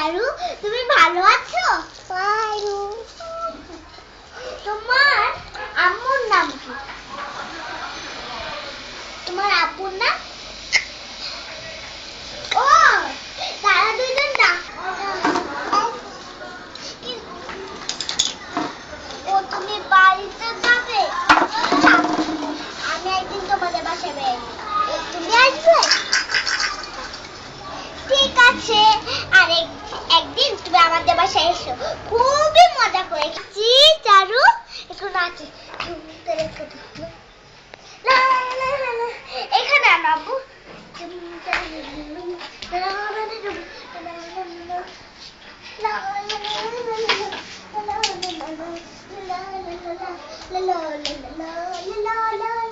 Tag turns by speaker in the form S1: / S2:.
S1: চারু, তুমি ভালো আছো? তোমার আম্মুর নাম কি? তোমার আব্বুর নাম? ও, তারা দুইজন না। ও, তুমি বাড়িতে যাবে? আমি একদিন তোমাদের বাসায় বেড়াবো, তুমি আসবে? ঠিক আছে, আর একদিন তুমি আমাদের বাসায় এসো, খুবই মজা করেছি। চারু এখন আছে এখানে আনাবো। La la la la la la la la la la la la